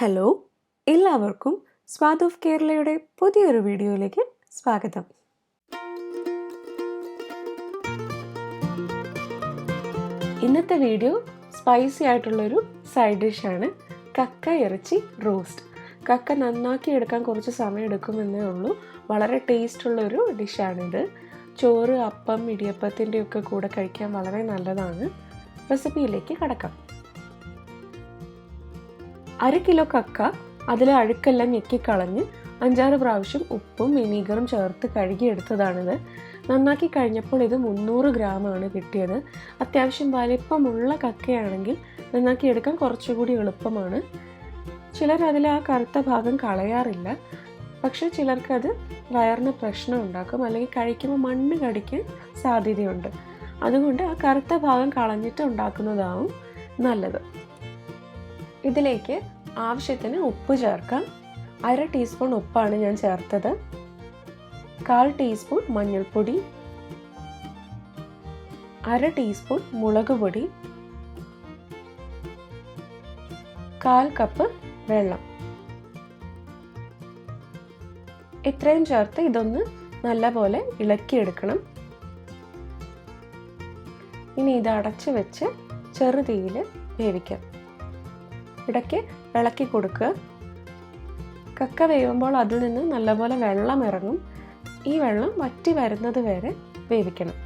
Hello, എല്ലാവർക്കും സ്വാദ് of കേരളയുടെ പുതിയൊരു വീഡിയോയിലേക്ക് സ്വാഗതം. ഇന്നത്തെ വീഡിയോ സ്പൈസി ആയിട്ടുള്ളൊരു സൈഡ് ഡിഷാണ്, കക്ക ഇറച്ചി റോസ്റ്റ്. കക്ക നന്നാക്കി എടുക്കാൻ കുറച്ച് സമയം എടുക്കുമെന്നേ ഉള്ളൂ. വളരെ ടേസ്റ്റുള്ളൊരു ഡിഷാണിത്. ചോറ്, അപ്പം, ഇടിയപ്പത്തിൻ്റെ ഒക്കെ കൂടെ കഴിക്കാൻ വളരെ നല്ലതാണ്. റെസിപ്പിയിലേക്ക് കടക്കാം. 1 കിലോ കക്ക, അതിലെ അഴുക്കെല്ലാം ഞെക്കിക്കളഞ്ഞ് 5-6 പ്രാവശ്യം ഉപ്പും വിനീഗറും ചേർത്ത് കഴുകിയെടുത്തതാണിത്. നന്നാക്കി കഴിഞ്ഞപ്പോൾ ഇത് 300 ഗ്രാമാണ് കിട്ടിയത്. അത്യാവശ്യം വലിപ്പമുള്ള കക്കയാണെങ്കിൽ നന്നാക്കി എടുക്കാൻ കുറച്ചുകൂടി എളുപ്പമാണ്. ചിലർ അതിൽ ആ കറുത്ത ഭാഗം കളയാറില്ല. പക്ഷേ ചിലർക്കത് വയറിന് പ്രശ്നം ഉണ്ടാക്കും, അല്ലെങ്കിൽ കഴിക്കുമ്പോൾ മണ്ണ് കടിക്കാൻ സാധ്യതയുണ്ട്. അതുകൊണ്ട് ആ കറുത്ത ഭാഗം കളഞ്ഞിട്ട് ഉണ്ടാക്കുന്നതാവും നല്ലത്. ഇതിലേക്ക് ആവശ്യത്തിന് ഉപ്പ് ചേർക്കാം. 1/2 ടീസ്പൂൺ ഉപ്പാണ് ഞാൻ ചേർത്തത്. 1/4 ടീസ്പൂൺ മഞ്ഞൾപ്പൊടി, 1/2 ടീസ്പൂൺ മുളക് പൊടി, 1/4 കപ്പ് വെള്ളം. ഇത്രയും ചേർത്ത് ഇതൊന്ന് നല്ലപോലെ ഇളക്കിയെടുക്കണം. ഇനി ഇത് അടച്ചു വെച്ച് ചെറുതീയിൽ വേവിക്കാം. ഇടയ്ക്ക് ഇളക്കി കൊടുക്കുക. കക്ക വേവുമ്പോൾ അതിൽ നിന്ന് നല്ലപോലെ വെള്ളം ഇറങ്ങും. ഈ വെള്ളം വറ്റി വരുന്നത് വരെ വേവിക്കണം.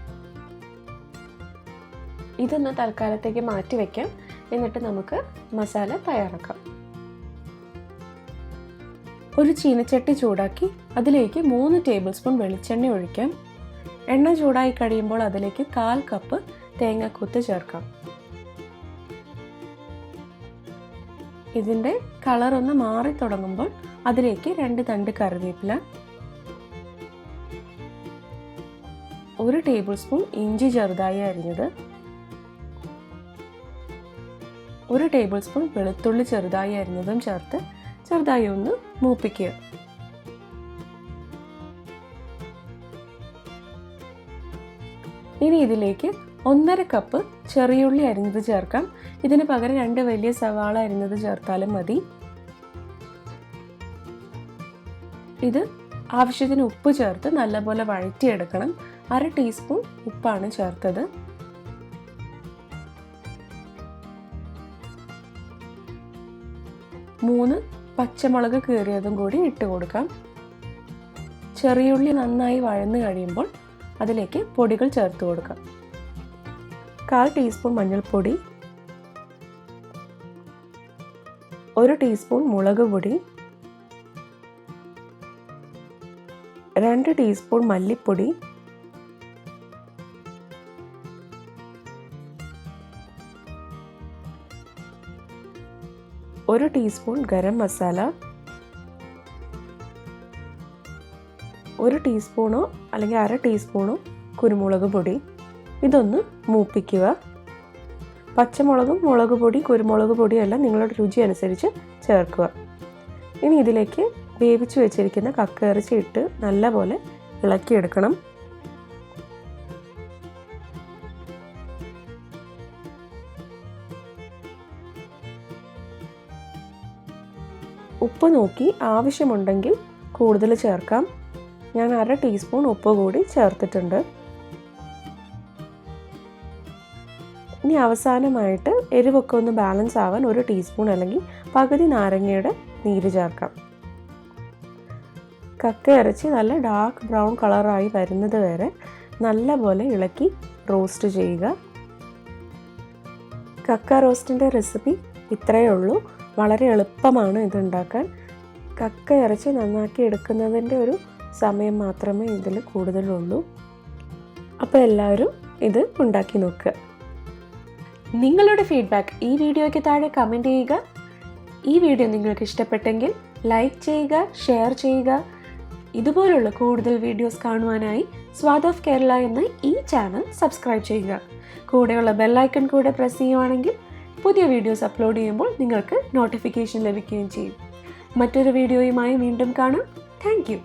ഇതൊന്ന് തൽക്കാലത്തേക്ക് മാറ്റി വയ്ക്കാം. എന്നിട്ട് നമുക്ക് മസാല തയ്യാറാക്കാം. ഒരു ചീനച്ചട്ടി ചൂടാക്കി അതിലേക്ക് 3 ടേബിൾ സ്പൂൺ വെളിച്ചെണ്ണ ഒഴിക്കാം. എണ്ണ ചൂടായി കഴിയുമ്പോൾ അതിലേക്ക് 1/4 കപ്പ് തേങ്ങാക്കൊത്ത് ചേർക്കാം. ഇതിൻ്റെ കളറൊന്ന് മാറി തുടങ്ങുമ്പോൾ അതിലേക്ക് 2 തണ്ട് കറിവേപ്പില, 1 ടേബിൾ സ്പൂൺ ഇഞ്ചി ചെറുതായി അരിഞ്ഞത്, 1 ടേബിൾ സ്പൂൺ വെളുത്തുള്ളി ചെറുതായി അരിഞ്ഞതും ചേർത്ത് ചെറുതായി ഒന്ന് മൂപ്പിക്കുക. ഇനി ഇതിലേക്ക് 1/2 കപ്പ് ചെറിയുള്ളി അരിഞ്ഞത് ചേർക്കാം. ഇതിന് പകരം 2 വലിയ സവാള അരിഞ്ഞത് ചേർത്താലും മതി. ഇത് ആവശ്യത്തിന് ഉപ്പ് ചേർത്ത് നല്ലപോലെ വഴറ്റിയെടുക്കണം. 1/2 ടീസ്പൂൺ ഉപ്പാണ് ചേർത്തത്. മൂന്ന് പച്ചമുളക് കീറിയതും കൂടി ഇട്ട് കൊടുക്കാം. ചെറിയുള്ളി നന്നായി വഴന്നു കഴിയുമ്പോൾ അതിലേക്ക് പൊടികൾ ചേർത്ത് കൊടുക്കാം. 1/4 ടീസ്പൂൺ മഞ്ഞൾപ്പൊടി, 1 ടീസ്പൂൺ മുളക് പൊടി, 2 ടീസ്പൂൺ മല്ലിപ്പൊടി, 1 ടീസ്പൂൺ ഗരം മസാല, 1 ടീസ്പൂണോ അല്ലെങ്കിൽ 1/2 ടീസ്പൂണോ കുരുമുളക് പൊടി. ഇതൊന്ന് മൂപ്പിക്കുക. പച്ചമുളകും മുളക് പൊടി, കുരുമുളക് പൊടിയും എല്ലാം നിങ്ങളുടെ രുചി അനുസരിച്ച് ചേർക്കുക. ഇനി ഇതിലേക്ക് വേവിച്ച് വെച്ചിരിക്കുന്ന കക്ക ഇറച്ചി ഇട്ട് നല്ലപോലെ ഇളക്കിയെടുക്കണം. ഉപ്പ് നോക്കി ആവശ്യമുണ്ടെങ്കിൽ കൂടുതൽ ചേർക്കാം. ഞാൻ 1/2 ടീസ്പൂൺ ഉപ്പ് കൂടി ചേർത്തിട്ടുണ്ട്. ഇനി അവസാനമായിട്ട് എരിവൊക്കെ ഒന്ന് ബാലൻസ് ആവാൻ 1 ടീസ്പൂൺ അല്ലെങ്കിൽ പകുതി നാരങ്ങയുടെ നീര് ചേർക്കാം. കക്ക ഇറച്ചി നല്ല ഡാർക്ക് ബ്രൗൺ കളറായി വരുന്നത് വരെ നല്ലപോലെ ഇളക്കി റോസ്റ്റ് ചെയ്യുക. കക്ക റോസ്റ്റിൻ്റെ റെസിപ്പി ഇത്രയേ ഉള്ളൂ. വളരെ എളുപ്പമാണ് ഇതുണ്ടാക്കാൻ. കക്ക ഇറച്ചി നന്നാക്കി എടുക്കുന്നതിൻ്റെ ഒരു സമയം മാത്രമേ ഇതിൽ കൂടുതലുള്ളൂ. അപ്പോൾ എല്ലാവരും ഇത് ഉണ്ടാക്കി നോക്കുക. നിങ്ങളുടെ ഫീഡ്ബാക്ക് ഈ വീഡിയോയ്ക്ക് താഴെ കമൻറ്റ് ചെയ്യുക. ഈ വീഡിയോ നിങ്ങൾക്ക് ഇഷ്ടപ്പെട്ടെങ്കിൽ ലൈക്ക് ചെയ്യുക, ഷെയർ ചെയ്യുക. ഇതുപോലുള്ള കൂടുതൽ വീഡിയോസ് കാണുവാനായി സ്വാദ് ഓഫ് കേരള എന്ന ഈ ചാനൽ സബ്സ്ക്രൈബ് ചെയ്യുക. കൂടെയുള്ള ബെല്ലൈക്കൺ കൂടെ പ്രസ് ചെയ്യുവാണെങ്കിൽ പുതിയ വീഡിയോസ് അപ്ലോഡ് ചെയ്യുമ്പോൾ നിങ്ങൾക്ക് നോട്ടിഫിക്കേഷൻ ലഭിക്കുകയും ചെയ്യും. മറ്റൊരു വീഡിയോയുമായി വീണ്ടും കാണാം. Thank you.